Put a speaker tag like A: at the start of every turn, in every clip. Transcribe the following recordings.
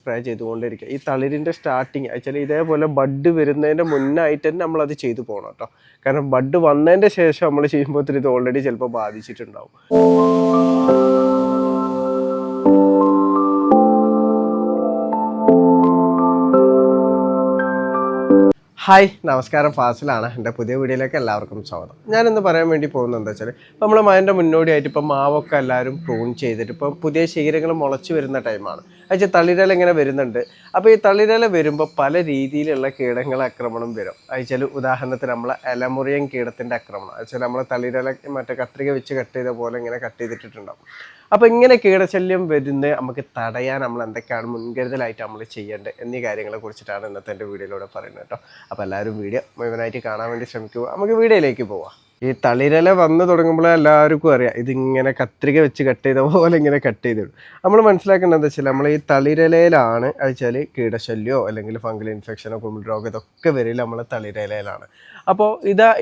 A: Spray ചെയ്തുകൊണ്ടിരിക്കുക. ഈ തളിരിൻ്റെ starting actually ഇതേപോലെ ബഡ് വരുന്നതിൻ്റെ മുന്നായിട്ട് തന്നെ നമ്മളത് ചെയ്തു പോകണം കേട്ടോ. കാരണം ബഡ് വന്നതിൻ്റെ ശേഷം നമ്മൾ ചെയ്യുമ്പോൾ ഇത് ഓൾറെഡി ചിലപ്പോൾ ബാധിച്ചിട്ടുണ്ടാവും. ഹായ്, നമസ്കാരം. ഫാസിലാണ്. എൻ്റെ പുതിയ വീഡിയോയിലേക്ക് എല്ലാവർക്കും സ്വാഗതം. ഞാനിന്ന് പറയാൻ വേണ്ടി പോകുന്നത് എന്താ വെച്ചാൽ, ഇപ്പോൾ നമ്മൾ മഴൻ്റെ മുന്നോടിയായിട്ട് ഇപ്പോൾ മാവൊക്കെ എല്ലാവരും പ്രൂൺ ചെയ്തിട്ട് ഇപ്പോൾ പുതിയ ശീലങ്ങൾ മുളച്ച് വരുന്ന ടൈമാണ്. അയച്ചാൽ തളിരില ഇങ്ങനെ വരുന്നുണ്ട്. അപ്പോൾ ഈ തളിരില വരുമ്പോൾ പല രീതിയിലുള്ള കീടങ്ങളെ ആക്രമണം വരും. അയച്ചാൽ ഉദാഹരണത്തിന് നമ്മളെ ഇലമുറിയൻ കീടത്തിൻ്റെ ആക്രമണം. അയച്ചാൽ നമ്മൾ തളിരില മറ്റേ കത്രിക വെച്ച് കട്ട് ചെയ്ത പോലെ ഇങ്ങനെ കട്ട് ചെയ്തിട്ടുണ്ടാവും. അപ്പോൾ ഇങ്ങനെ കീടശല്യം വരുന്നത് നമുക്ക് തടയാൻ നമ്മൾ എന്തൊക്കെയാണ് മുൻകരുതലായിട്ട് നമ്മൾ ചെയ്യേണ്ടത് എന്നീ കാര്യങ്ങളെ കുറിച്ചിട്ടാണ് ഇന്നത്തെ എൻ്റെ വീഡിയോയിലൂടെ പറയുന്നത് കേട്ടോ. അപ്പോൾ എല്ലാവരും വീഡിയോ മുഴുവനായിട്ട് കാണാൻ വേണ്ടി ശ്രമിക്കുക. നമുക്ക് വീഡിയോയിലേക്ക് പോവാം. ഈ തളിരില വന്ന് തുടങ്ങുമ്പോൾ എല്ലാവർക്കും അറിയാം, ഇതിങ്ങനെ കത്രിക വെച്ച് കട്ട് ചെയ്ത പോലെ ഇങ്ങനെ കട്ട് ചെയ്തിടും. നമ്മൾ മനസ്സിലാക്കേണ്ടത് എന്താ വെച്ചാൽ, നമ്മൾ ഈ തളിരിലയിലാണ് വെച്ചാൽ കീടശല്യമോ അല്ലെങ്കിൽ ഫംഗൽ ഇൻഫെക്ഷനോ കുമിൾ രോഗം ഇതൊക്കെ വരില്ല നമ്മൾ തളിരിലയിലാണ്. അപ്പോൾ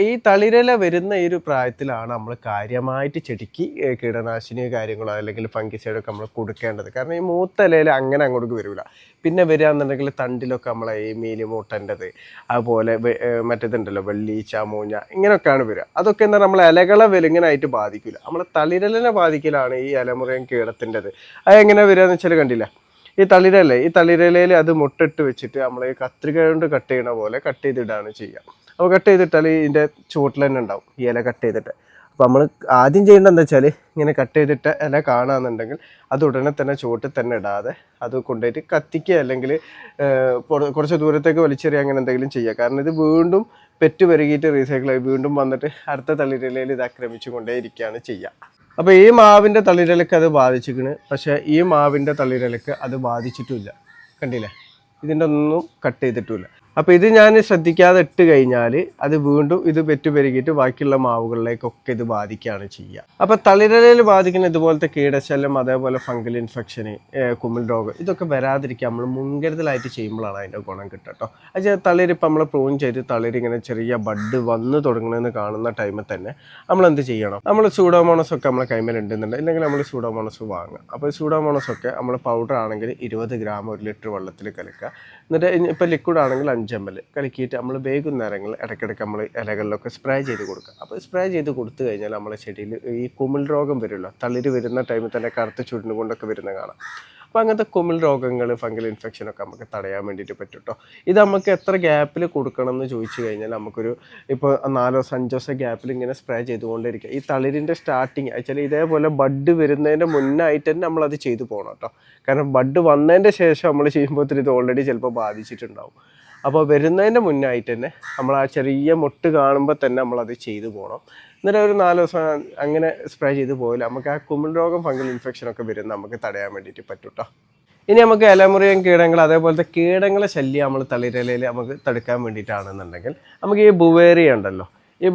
A: ഈ തളിരില വരുന്ന ഈ ഒരു പ്രായത്തിലാണ് നമ്മൾ കാര്യമായിട്ട് ചെടിക്ക് കീടനാശിനി കാര്യങ്ങളോ അല്ലെങ്കിൽ ഫംഗിസൈഡൊക്കെ നമ്മൾ കൊടുക്കേണ്ടത്. കാരണം ഈ മൂത്ത ഇലയിൽ അങ്ങനെ അങ്ങോട്ട് വരില്ല. പിന്നെ വരികയാണെന്നുണ്ടെങ്കിൽ തണ്ടിലൊക്കെ നമ്മളെ ഈ മീലിമൂട്ടൻ്റെത്, അതുപോലെ മറ്റേതുണ്ടല്ലോ വെള്ളീച്ച, മൂഞ്ഞ, ഇങ്ങനെയൊക്കെയാണ് വരിക. അതൊക്കെ എന്താ നമ്മളെ ഇലകളെ വെലുങ്ങനായിട്ട് ബാധിക്കില്ല. നമ്മളെ തളിരലിനെ ബാധിക്കലാണ് ഈ ഇലമുറിയൻ കീടത്തിൻ്റെത്. അതെങ്ങനെ വരിക എന്ന് വെച്ചാൽ കണ്ടില്ല, ഈ തളിരലയിൽ അത് മുട്ടിട്ട് വെച്ചിട്ട് നമ്മൾ ഈ കത്രിക കൊണ്ട് കട്ട് ചെയ്യണ പോലെ കട്ട് ചെയ്തിടാണ് ചെയ്യുക. അപ്പോൾ കട്ട് ചെയ്തിട്ടാൽ ഇതിൻ്റെ ചുവട്ടിൽ തന്നെ ഉണ്ടാവും ഈ ഇല കട്ട് ചെയ്തിട്ട്. അപ്പോൾ നമ്മൾ ആദ്യം ചെയ്യേണ്ടത് എന്താ വെച്ചാൽ, ഇങ്ങനെ കട്ട് ചെയ്തിട്ട് ഇല കാണുകയെന്നുണ്ടെങ്കിൽ അത് ഉടനെ തന്നെ ചുവട്ടിൽ തന്നെ ഇടാതെ അത് കൊണ്ടുപോയിട്ട് കത്തിക്കുക, അല്ലെങ്കിൽ കുറച്ച് ദൂരത്തേക്ക് വലിച്ചെറിയുക, അങ്ങനെ എന്തെങ്കിലും ചെയ്യുക. കാരണം ഇത് വീണ്ടും പെറ്റ് പെരുകിയിട്ട് റീസൈക്കിളായി വീണ്ടും വന്നിട്ട് അടുത്ത തളിരിലയിൽ ഇത് ആക്രമിച്ചു കൊണ്ടേയിരിക്കുകയാണ് ചെയ്യുക. അപ്പോൾ ഈ മാവിൻ്റെ തളിരിലക്ക് അത് ബാധിച്ചിരിക്കണ്, പക്ഷേ ഈ മാവിൻ്റെ തളിരിലക്ക് അത് ബാധിച്ചിട്ടുമില്ല. കണ്ടില്ലേ, ഇതിൻ്റെ ഒന്നും കട്ട് ചെയ്തിട്ടുമില്ല. അപ്പോൾ ഇത് ഞാൻ ശ്രദ്ധിക്കാതെ ഇട്ട് കഴിഞ്ഞാൽ അത് വീണ്ടും ഇത് പെറ്റുപെരുകിയിട്ട് ബാക്കിയുള്ള മാവുകളിലേക്കൊക്കെ ഇത് ബാധിക്കുകയാണ് ചെയ്യുക. അപ്പോൾ തളിരിലയിൽ ബാധിക്കുന്ന ഇതുപോലത്തെ കീടശല്യം, അതേപോലെ ഫംഗൽ ഇൻഫെക്ഷന്, കുമിൾ രോഗം, ഇതൊക്കെ വരാതിരിക്കുക നമ്മൾ മുൻകരുതലായിട്ട് ചെയ്യുമ്പോഴാണ് അതിൻ്റെ ഗുണം കിട്ടുക കേട്ടോ. അത് തളിരിപ്പോൾ നമ്മൾ പ്രൂൺ ചെയ്ത് തളിരിങ്ങനെ ചെറിയ ബഡ് വന്ന് തുടങ്ങണമെന്ന് കാണുന്ന ടൈമിൽ തന്നെ നമ്മൾ എന്ത് ചെയ്യണം, നമ്മൾ സൂഡോമോണസ് ഒക്കെ നമ്മളെ കൈമേൽ ഉണ്ടെന്നുണ്ട്, ഇല്ലെങ്കിൽ നമ്മൾ സൂഡോമോണസ് വാങ്ങുക. അപ്പോൾ സൂഡോമോണസ് ഒക്കെ നമ്മൾ പൗഡർ ആണെങ്കിൽ 20 ഗ്രാം 1 ലിറ്റർ വെള്ളത്തിൽ കലക്കുക. എന്നിട്ട് ഇപ്പോൾ ലിക്വിഡ് ആണെങ്കിൽ 5 ml കലക്കിയിട്ട് നമ്മൾ വൈകുന്നേരങ്ങളിൽ ഇടയ്ക്കിടയ്ക്ക് നമ്മൾ ഇലകളിലൊക്കെ സ്പ്രേ ചെയ്ത് കൊടുക്കുക. അപ്പോൾ സ്പ്രേ ചെയ്ത് കൊടുത്തു കഴിഞ്ഞാൽ നമ്മളെ ചെടിയിൽ ഈ കുമിൾ രോഗം വരുമല്ലോ, തളിര് വരുന്ന ടൈമിൽ തന്നെ കറുത്ത ചുരുണ്ട് കൊണ്ടൊക്കെ വരുന്ന കാണാം. അപ്പോൾ അങ്ങനത്തെ കുമിൾ രോഗങ്ങൾ, ഫംഗൽ ഇൻഫെക്ഷനൊക്കെ നമുക്ക് തടയാൻ വേണ്ടിയിട്ട് പറ്റും കേട്ടോ. ഇത് നമുക്ക് എത്ര ഗ്യാപ്പിൽ കൊടുക്കണം എന്ന് ചോദിച്ചു കഴിഞ്ഞാൽ, നമുക്കൊരു ഇപ്പോൾ 4 ദിവസം 5 ദിവസം ഗ്യാപ്പിൽ ഇങ്ങനെ സ്പ്രേ ചെയ്തുകൊണ്ടിരിക്കുക. ഈ തളിരിൻ്റെ സ്റ്റാർട്ടിങ് വെച്ചാൽ ഇതേപോലെ ബഡ് വരുന്നതിൻ്റെ മുന്നായിട്ട് തന്നെ നമ്മളത് ചെയ്തു പോകണം കേട്ടോ. കാരണം ബഡ് വന്നതിൻ്റെ ശേഷം നമ്മൾ ചെയ്യുമ്പോൾ ഇത് ഓൾറെഡി ചിലപ്പോൾ ബാധിച്ചിട്ടുണ്ടാവും. അപ്പോൾ വരുന്നതിൻ്റെ മുന്നായിട്ട് തന്നെ നമ്മൾ ആ ചെറിയ മുട്ട് കാണുമ്പോൾ തന്നെ നമ്മളത് ചെയ്തു പോകണം. എന്നിട്ട് ഒരു 4 ദിവസം അങ്ങനെ സ്പ്രേ ചെയ്ത് പോയില്ല, നമുക്ക് ആ കുമിൾ രോഗം, ഫംഗൽ ഇൻഫെക്ഷനൊക്കെ വരുന്നത് നമുക്ക് തടയാൻ വേണ്ടിയിട്ട് പറ്റും കേട്ടോ. ഇനി നമുക്ക് ഇലമുറിയൻ കീടങ്ങൾ, അതേപോലത്തെ കീടങ്ങളെ ശല്യം നമ്മൾ തളിരിലയിൽ നമുക്ക് തടുക്കാൻ വേണ്ടിയിട്ടാണെന്നുണ്ടെങ്കിൽ, നമുക്ക് ഈ ബുവേറിയ ഉണ്ടല്ലോ, ഈ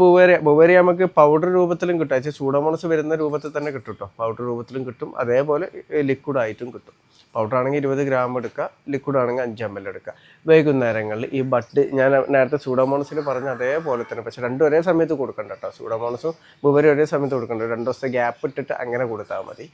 A: ബുവേറിയ നമുക്ക് പൗഡർ രൂപത്തിലും കിട്ടും. വെച്ചാൽ സൂഡോമോണസ് വരുന്ന രൂപത്തിൽ തന്നെ കിട്ടും കേട്ടോ. പൗഡർ രൂപത്തിലും കിട്ടും, അതേപോലെ ലിക്വിഡായിട്ടും കിട്ടും. പൗഡർ ആണെങ്കിൽ 20 ഗ്രാം എടുക്കുക, ലിക്വിഡ് ആണെങ്കിൽ 5 ml എടുക്കുക. വൈകുന്നേരങ്ങളിൽ ഈ ബഡ് ഞാൻ നേരത്തെ സൂഡോമോണസിൽ പറഞ്ഞ അതേപോലെ തന്നെ, പക്ഷേ രണ്ടും ഒരേ സമയത്ത് കൊടുക്കണ്ട കേട്ടോ. സൂഡോമോണസും ബുവേറിയ ഒരേ സമയത്ത് കൊടുക്കണ്ട, 2 ദിവസത്തെ ഗ്യാപ്പ് ഇട്ടിട്ട് അങ്ങനെ കൊടുത്താൽ മതി.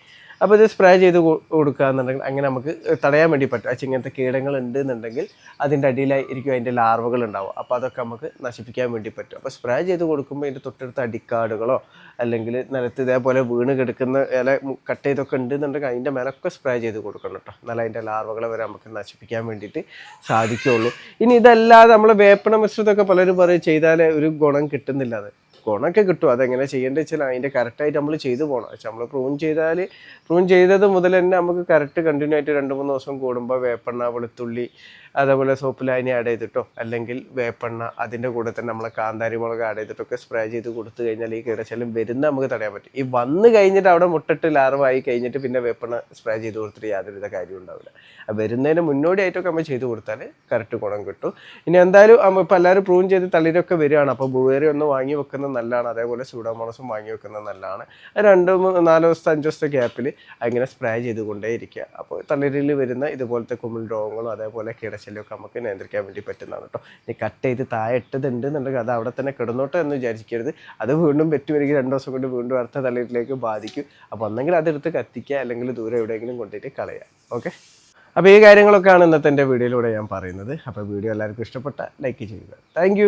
A: അപ്പോൾ ഇത് സ്പ്രേ ചെയ്ത് കൊടുക്കുക എന്നുണ്ടെങ്കിൽ അങ്ങനെ നമുക്ക് തടയാൻ വേണ്ടി പറ്റും. പക്ഷേ ഇങ്ങനത്തെ കീടങ്ങൾ ഉണ്ടെന്നുണ്ടെങ്കിൽ അതിൻ്റെ അടിയിലായിരിക്കും അതിൻ്റെ ലാർവകൾ ഉണ്ടാവും. അപ്പോൾ അതൊക്കെ നമുക്ക് നശിപ്പിക്കാൻ വേണ്ടി പറ്റും. അപ്പോൾ സ്പ്രേ ചെയ്ത് കൊടുക്കുമ്പോൾ ഇതിൻ്റെ തൊട്ടടുത്ത് അടിക്കാടുകളോ അല്ലെങ്കിൽ നിലത്ത് ഇതേപോലെ വീണ് കിടക്കുന്ന ഇല കട്ട് ചെയ്തൊക്കെ ഉണ്ടെന്നുണ്ടെങ്കിൽ അതിൻ്റെ മേലൊക്കെ സ്പ്രേ ചെയ്ത് കൊടുക്കണം കേട്ടോ. എന്നാലും അതിൻ്റെ ലാർവകളെ വരെ നമുക്ക് നശിപ്പിക്കാൻ വേണ്ടിയിട്ട് സാധിക്കുകയുള്ളൂ. ഇനി ഇതല്ലാതെ നമ്മൾ വേപ്പണ മിശ്രിതമൊക്കെ പലരും പറയും ചെയ്താൽ ഒരു ഗുണം കിട്ടുന്നില്ല. അത് ഗുണമൊക്കെ കിട്ടും. അതെങ്ങനെ ചെയ്യേണ്ടത് വെച്ചാൽ അതിൻ്റെ കറക്റ്റായിട്ട് നമ്മൾ ചെയ്തു പോകണം. പക്ഷെ നമ്മൾ പ്രൂൺ ചെയ്തത് മുതൽ തന്നെ നമുക്ക് കറക്റ്റ് കണ്ടിന്യൂ ആയിട്ട് 2-3 ദിവസം കൂടുമ്പോൾ വേപ്പെണ്ണ, വെളുത്തുള്ളി, അതേപോലെ സോപ്പ് ലായനി ആഡ് ചെയ്തിട്ടോ അല്ലെങ്കിൽ വേപ്പെണ്ണ, അതിൻ്റെ കൂടെ തന്നെ നമ്മളെ കാന്താരി മുളക് ആഡ് ചെയ്തിട്ടൊക്കെ സ്പ്രേ ചെയ്ത് കൊടുത്തു കഴിഞ്ഞാൽ ഈ കീടശല്യം വരുന്ന നമുക്ക് തടയാൻ പറ്റും. ഈ വന്ന് കഴിഞ്ഞിട്ട് അവിടെ മുട്ടിട്ട് ലാർവായി കഴിഞ്ഞിട്ട് പിന്നെ വേപ്പെണ്ണ സ്പ്രേ ചെയ്ത് കൊടുത്തിട്ട് യാതൊരുവിധ കാര്യം ഉണ്ടാവില്ല. വരുന്നതിന് മുന്നോടിയായിട്ടൊക്കെ നമ്മൾ ചെയ്ത് കൊടുത്താൽ കറക്റ്റ് ഗുണം കിട്ടും. ഇനി എന്തായാലും ഇപ്പോൾ എല്ലാവരും പ്രൂൺ ചെയ്ത് തളിരൊക്കെ വരികയാണ്. അപ്പോൾ ബുവേറിയ ഒന്ന് വാങ്ങി വെക്കുന്നത് നല്ലതാണ്, അതേപോലെ സൂഡോമോണസും വാങ്ങി വെക്കുന്നത് നല്ലതാണ്. 2-4 ദിവസത്തെ 5 ദിവസത്തെ ഗ്യാപ്പിൽ അങ്ങനെ സ്പ്രേ ചെയ്ത് കൊണ്ടേയിരിക്കുക. അപ്പോൾ തളിരിൽ വരുന്ന ഇതുപോലത്തെ കുമിൾ രോഗങ്ങളും അതേപോലെ കീടശല്യമൊക്കെ നമുക്ക് നിയന്ത്രിക്കാൻ വേണ്ടി പറ്റുന്നതാണ് കേട്ടോ. ഇനി കട്ട് ചെയ്ത് താഴെ ഇട്ടതുണ്ടെന്നുണ്ടെങ്കിൽ അത് അവിടെ തന്നെ കിടന്നോട്ടെ എന്ന് വിചാരിക്കരുത്. അത് വീണ്ടും പെറ്റുവരികയും 2 ദിവസം കൊണ്ട് വീണ്ടും അടുത്ത തളിരിലേക്ക് ബാധിക്കും. അപ്പോൾ ഒന്നെങ്കിൽ അതെടുത്ത് കത്തിക്കുക, അല്ലെങ്കിൽ ദൂരെ എവിടെയെങ്കിലും കൊണ്ടുപോയിട്ട് കളയുക. ഓക്കെ. അപ്പോൾ ഈ കാര്യങ്ങളൊക്കെയാണ് ഇന്നത്തെ എൻ്റെ വീഡിയോയിലൂടെ ഞാൻ പറയുന്നത്. അപ്പോൾ വീഡിയോ എല്ലാവർക്കും ഇഷ്ടപ്പെട്ട ലൈക്ക് ചെയ്യുക. താങ്ക്